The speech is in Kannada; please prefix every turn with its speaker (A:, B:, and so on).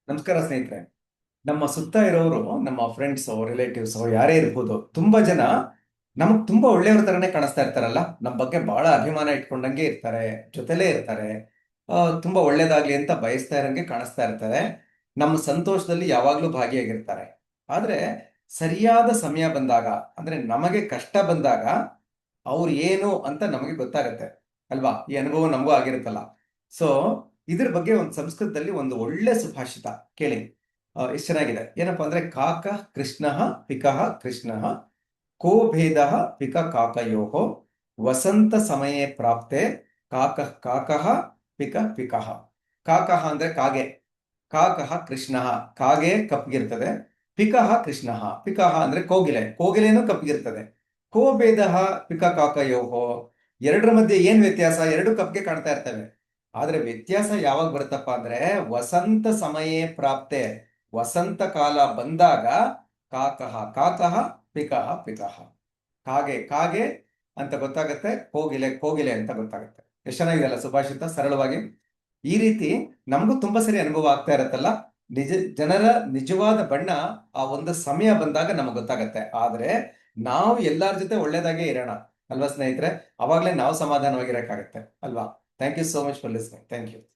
A: ನಮಸ್ಕಾರ ಸ್ನೇಹಿತರೆ. ನಮ್ಮ ಸುತ್ತ ಇರೋರು, ನಮ್ಮ ಫ್ರೆಂಡ್ಸ್ ರಿಲೇಟಿವ್ಸ್ ಯಾರೇ ಇರ್ಬೋದು, ತುಂಬಾ ಜನ ನಮಗ್ ತುಂಬಾ ಒಳ್ಳೆಯವ್ರ ತರನೇ ಕಾಣಿಸ್ತಾ ಇರ್ತಾರಲ್ಲ. ನಮ್ಮ ಬಗ್ಗೆ ಬಹಳ ಅಭಿಮಾನ ಇಟ್ಕೊಂಡಂಗೆ ಇರ್ತಾರೆ, ಜೊತೆಲೇ ಇರ್ತಾರೆ. ತುಂಬಾ ಒಳ್ಳೇದಾಗ್ಲಿ ಅಂತ ಬಯಸ್ತಾ ಇರಂಗೆ ಕಾಣಿಸ್ತಾ ಇರ್ತಾರೆ. ನಮ್ಮ ಸಂತೋಷದಲ್ಲಿ ಯಾವಾಗ್ಲೂ ಭಾಗಿಯಾಗಿರ್ತಾರೆ. ಆದ್ರೆ ಸರಿಯಾದ ಸಮಯ ಬಂದಾಗ, ಅಂದ್ರೆ ನಮಗೆ ಕಷ್ಟ ಬಂದಾಗ ಅವ್ರು ಏನು ಅಂತ ನಮಗೆ ಗೊತ್ತಾಗತ್ತೆ ಅಲ್ವಾ? ಈ ಅನುಭವ ನಮಗೂ ಆಗಿರುತ್ತಲ್ಲ. ಸೊ ಇದ್ರ ಬಗ್ಗೆ ಒಂದು ಸಂಸ್ಕೃತದಲ್ಲಿ ಒಂದು ಒಳ್ಳೆ ಸುಭಾಷಿತ ಕೇಳಿ. ಎಷ್ಟು ಚೆನ್ನಾಗಿದೆ. ಏನಪ್ಪಾ ಅಂದ್ರೆ, ಕಾಕ ಕೃಷ್ಣ ಪಿಕಃ ಕೃಷ್ಣ ಕೋ ಭೇದ ಪಿಕ ಕಾಕಯೋಹೋ ವಸಂತ ಸಮಯೇ ಪ್ರಾಪ್ತೆ ಕಾಕ ಕಾಕಃ ಪಿಕ ಪಿಕಃ. ಕಾಕಃ ಅಂದ್ರೆ ಕಾಗೆ, ಕಾಕಃ ಕೃಷ್ಣ, ಕಾಗೆ ಕಪ್ಪಗಿರ್ತದೆ. ಪಿಕಃ ಕೃಷ್ಣ, ಪಿಕಃ ಅಂದ್ರೆ ಕೋಗಿಲೆ, ಕೋಗಿಲೆನೂ ಕಪ್ಪಗಿರ್ತದೆ. ಕೋ ಭೇದ ಪಿಕ ಕಾಕಯೋಹೋ, ಎರಡರ ಮಧ್ಯೆ ಏನ್ ವ್ಯತ್ಯಾಸ? ಎರಡು ಕಪ್ಗೆ ಕಾಣ್ತಾ ಇರ್ತವೆ. ಆದ್ರೆ ವ್ಯತ್ಯಾಸ ಯಾವಾಗ ಬರುತ್ತಪ್ಪ ಅಂದ್ರೆ, ವಸಂತ ಸಮಯೇ ಪ್ರಾಪ್ತೆ, ವಸಂತ ಕಾಲ ಬಂದಾಗ ಕಾಕಃ ಕಾಕಃ ಪಿಕಃ ಪಿಕಃ. ಕಾಗೆ ಕಾಗೆ ಅಂತ ಗೊತ್ತಾಗತ್ತೆ, ಕೋಗಿಲೆ ಕೋಗಿಲೆ ಅಂತ ಗೊತ್ತಾಗತ್ತೆ. ಎಷ್ಟು ಚೆನ್ನಾಗಿದೆಯಲ್ಲ ಸುಭಾಷಿತ, ಸರಳವಾಗಿ. ಈ ರೀತಿ ನಮಗೂ ತುಂಬಾ ಸರಿ ಅನುಭವ ಆಗ್ತಾ ಇರತ್ತಲ್ಲ. ನಿಜ ಜನರ ನಿಜವಾದ ಬಣ್ಣ ಆ ಒಂದು ಸಮಯ ಬಂದಾಗ ನಮಗೆ ಗೊತ್ತಾಗತ್ತೆ. ಆದ್ರೆ ನಾವು ಎಲ್ಲಾರ ಜೊತೆ ಒಳ್ಳೇದಾಗೆ ಇರೋಣ ಅಲ್ವಾ ಸ್ನೇಹಿತರೆ? ಅವಾಗ್ಲೇ ನಾವು ಸಮಾಧಾನವಾಗಿರಕ್ಕಾಗತ್ತೆ ಅಲ್ವಾ? Thank you so much for listening. Thank you.